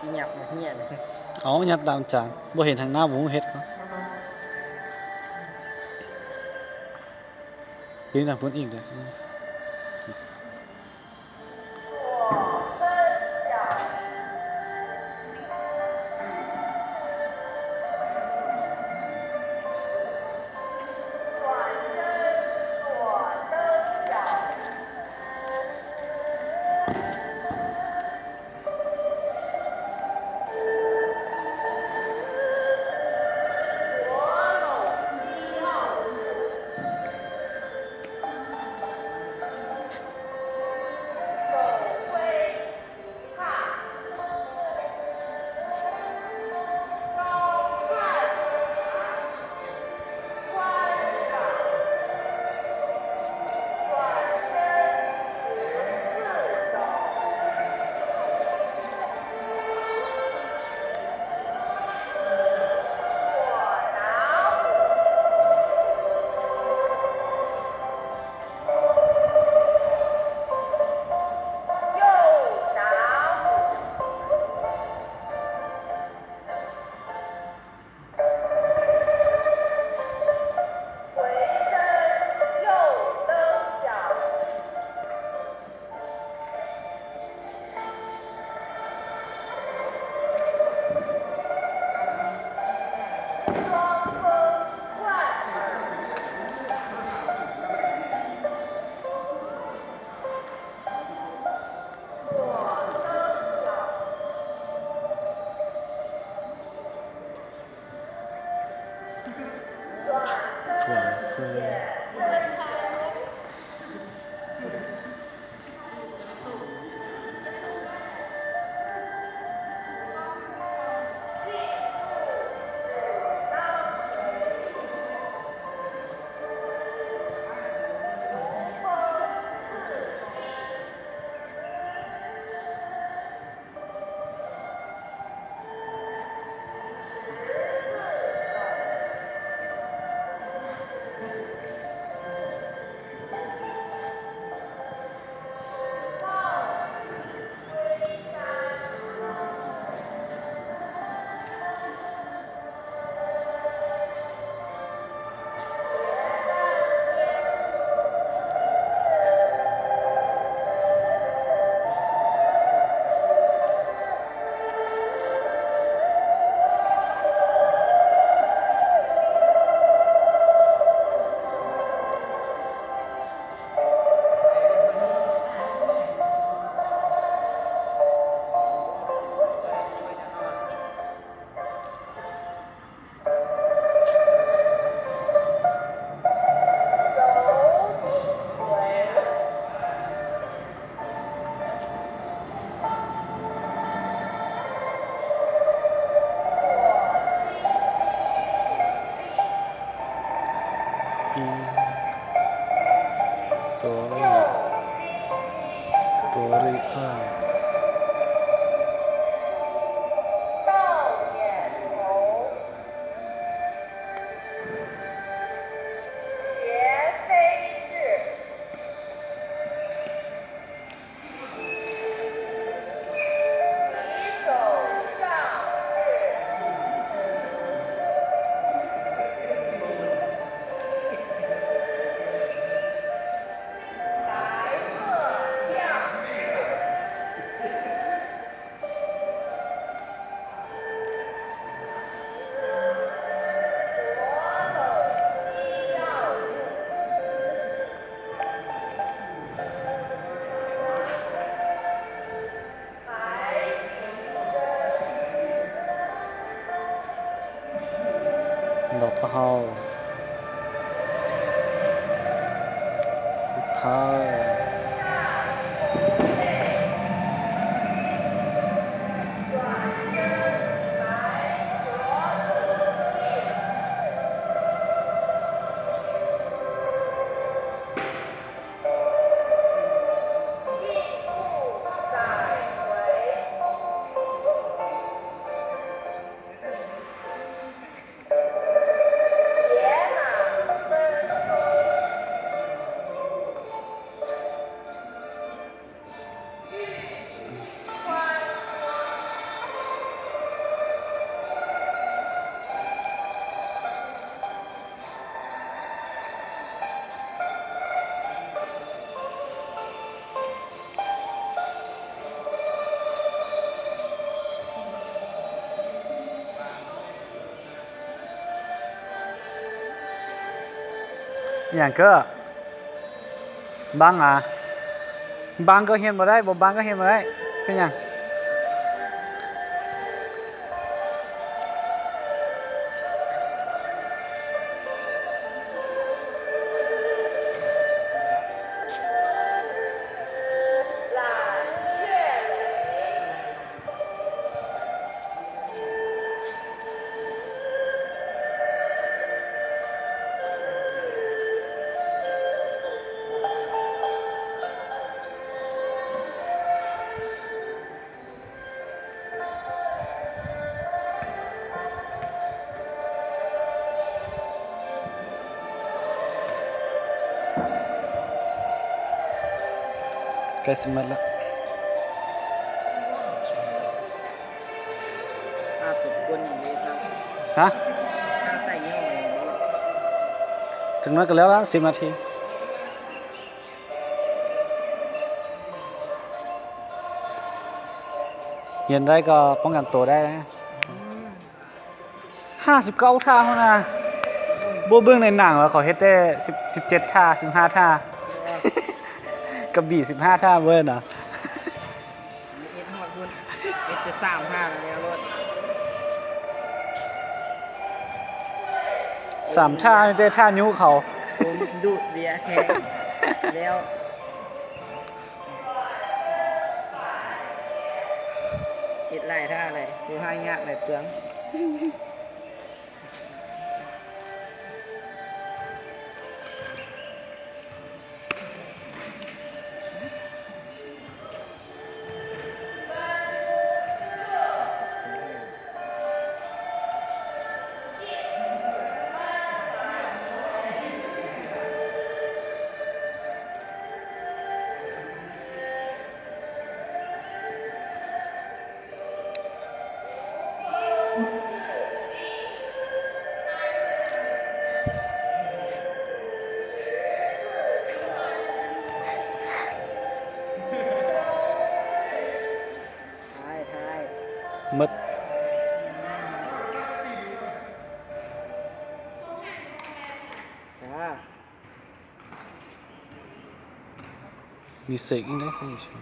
กินหยับมาเฮียเลย เอายัดตามจานบ่เห็นทางหน้าหมูเฮ็ดเขากินทางพุ่นอีกเด้อตัวรีอ้ายดอกเฮาเท้า อย่างก็บังอ่ะบังก็เห็นบ่ได้บ่บังก็เห็นบ่ได้เป็นหยังใกล้สิหมดแล้ว ถ้าตกก้นอย่างนี้ครับ ฮะ ถ้าใส่ย่ออย่างนี้ ถึงนั้นก็แล้วละ10 นาทีเรียนได้ก็ป้องกันตัวได้นะ59 ท่าเท่านั้นบ่เบิ่งในหนังว่าเขาเฮ็ดได้17 ท่า 15 ท่า กระบี่15 ท่าเว้ยน่ะ เอ็ดฮอดบุญเอ็ดจะ3 ท่าแล้วรถ 3 ท่าไม่ได้ท่านิ้วเขา ผมดูดเบียร์แข็งแล้วเอ็ดหลายท่าเลยสู้ให้ยากหลายเปลืองทาย หมด จ้า มีเสกอีกได้ใช่